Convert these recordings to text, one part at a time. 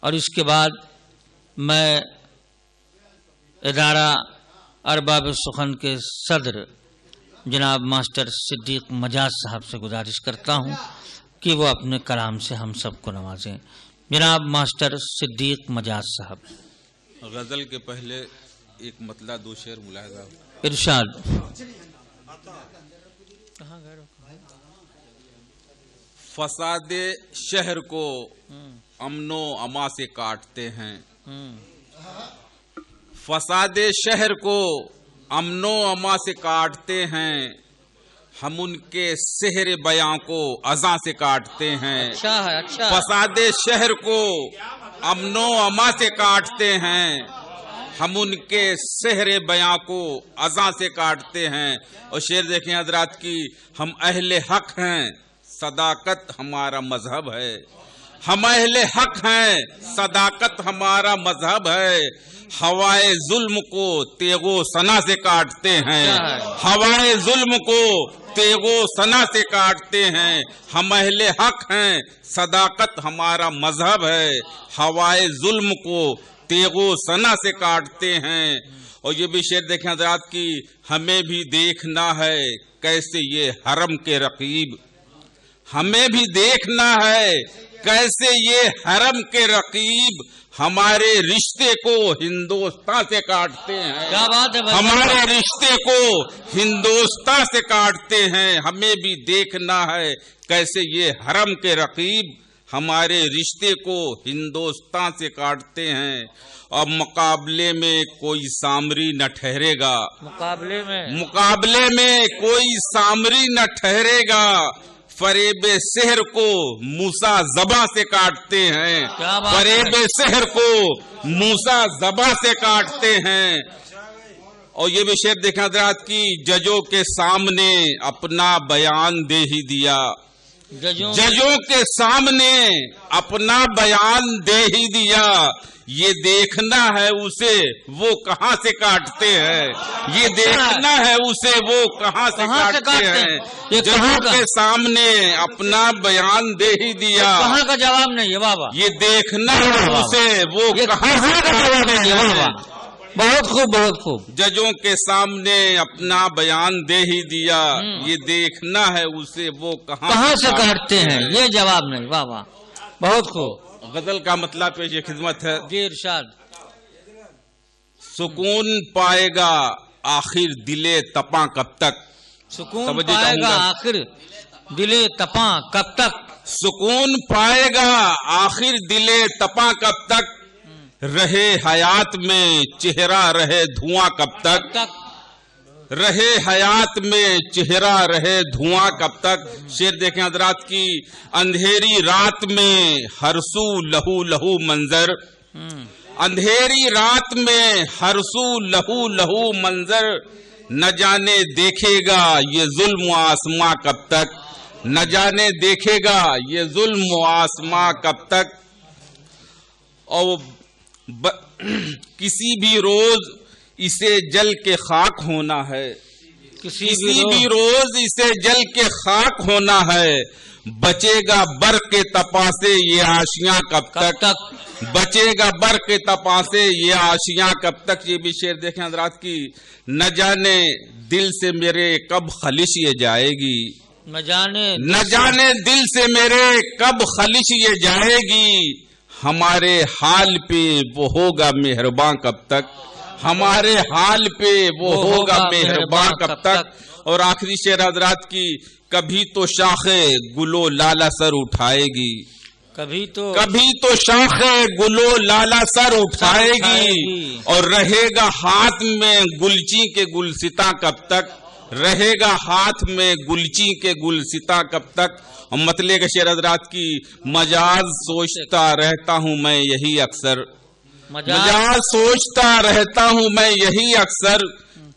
اور اس کے بعد میں ادارہ ارباب سخن کے صدر جناب ماسٹر صدیق مجاز صاحب سے گزارش کرتا ہوں کہ وہ اپنے کلام سے ہم سب کو نوازیں۔ جناب ماسٹر صدیق مجاز صاحب۔ غزل کے پہلے ایک مطلع دو شعر ملاحظہ۔ ارشاد۔ فساد شہر کو امن و اما سے کاٹتے ہیں، فساد شہر کو امن و اما سے کاٹتے ہیں، ہم ان کے سحر بیاں کو اذاں سے کاٹتے ہیں۔ فساد شہر کو امن و اما سے کاٹتے ہیں، ہم ان کے سحر بیاں کو اذاں سے کاٹتے ہیں۔ اور شعر دیکھیں حضرات کی، ہم اہل حق ہیں، صداقت ہمارا مذہب ہے، ہم اہل حق ہیں، صداقت ہمارا مذہب ہے، ہوائے ظلم کو تیغ و ثنا سے کاٹتے ہیں، ہوائے ظلم کو تیغ و ثنا سے کاٹتے ہیں، ہم اہل حق ہیں، صداقت ہمارا مذہب ہے، ہوائے ظلم کو تیغ و ثنا سے کاٹتے ہیں۔ اور یہ بھی شعر دیکھیں حضرات کی، ہمیں بھی دیکھنا ہے کیسے یہ حرم کے رقیب، ہمیں بھی دیکھنا ہے کیسے یہ حرم کے رقیب ہمارے رشتے کو ہندوستان سے کاٹتے ہیں، کیا بات ہے بھائی، ہمارے رشتے کو ہندوستان سے کاٹتے ہیں، ہمیں بھی دیکھنا ہے کیسے یہ حرم کے رقیب ہمارے رشتے کو ہندوستان سے کاٹتے ہیں۔ اب مقابلے میں کوئی سامری نہ ٹھہرے گا، مقابلے میں کوئی سامری نہ ٹھہرے گا، فریب سحر کو موسیٰ زباں سے کاٹتے ہیں، فریب سحر کو موسیٰ زباں سے کاٹتے ہیں۔ اور یہ بھی شعر دیکھیں حضرات کی، ججوں کے سامنے اپنا بیان دے ہی دیا، ججوں کے سامنے اپنا بیان دے ہی دیا، یہ دیکھنا ہے اسے وہ کہاں سے کاٹتے ہیں، یہ دیکھنا ہے اسے وہ کہاں سے کاٹتے ہیں، ججوں کے سامنے اپنا بیان دے ہی دیا، کہاں کا جواب نہیں ہے بابا، یہ دیکھنا ہے اسے وہ کہاں سے کاٹتے ہیں، بہت خوب بہت خوب، ججوں کے سامنے اپنا بیان دے ہی دیا، یہ دیکھنا ہے اسے وہ کہاں سے کاٹتے ہیں، یہ جواب نہیں، واہ واہ بہت خوب۔ غزل کا مطلب پیش خدمت ہے۔ جی ارشاد۔ سکون پائے گا آخر دلے تپاں کب تک، سکون پائے گا آخر دلے تپاں کب تک، سکون پائے گا آخر دلے تپاں کب تک، رہے حیات میں چہرہ رہے دھواں کب تک، رہے حیات میں چہرہ رہے دھواں کب تک۔ شعر دیکھیں حضرات کی، اندھیری رات میں ہر سو لہو لہو منظر، اندھیری رات میں ہر سو لہو لہو منظر، نہ جانے دیکھے گا یہ ظلم و آسماں کب تک، نہ جانے دیکھے گا یہ ظلم و آسماں کب تک۔ اور کسی بھی روز اسے جل کے خاک ہونا ہے، کسی بھی روز اسے جل کے خاک ہونا ہے، بچے گا برق کے تپا سے یہ آشیاں کب تک، بچے گا برق کے تپا سے یہ آشیاں کب تک۔ یہ بھی شعر دیکھیں حضرات کی، نہ جانے دل سے میرے کب خلش یہ جائے گی، نہ جانے دل سے میرے کب خلش یہ جائے گی، ہمارے حال پہ وہ ہوگا مہرباں کب تک، ہمارے حال پہ وہ ہوگا مہرباں کب تک۔ اور آخری شعر حضرات کی، کبھی تو شاخ گلو لالا سر اٹھائے گی، کبھی تو شاخ گلو لالا سر اٹھائے گی، اور رہے گا ہاتھ میں گلچی کے گلستاں کب تک، رہے گا ہاتھ میں گلچی کے گلستاں کب تک۔ اور مطلع کا شعر حضرات کی، مجاز سوچتا رہتا ہوں میں یہی اکثر، مجاز سوچتا رہتا ہوں میں یہی اکثر،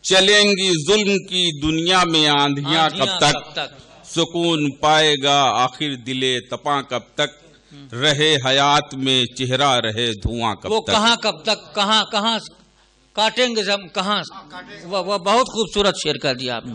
چلیں گی ظلم کی دنیا میں آندھیاں کب تک، سکون پائے گا آخر دلے تپاں کب تک، رہے حیات میں چہرہ رہے دھواں کب تک۔ وہ کہاں کب تک، کہاں کاٹیں گے کہاں، وہ بہت خوبصورت شعر کر دیا آپ نے۔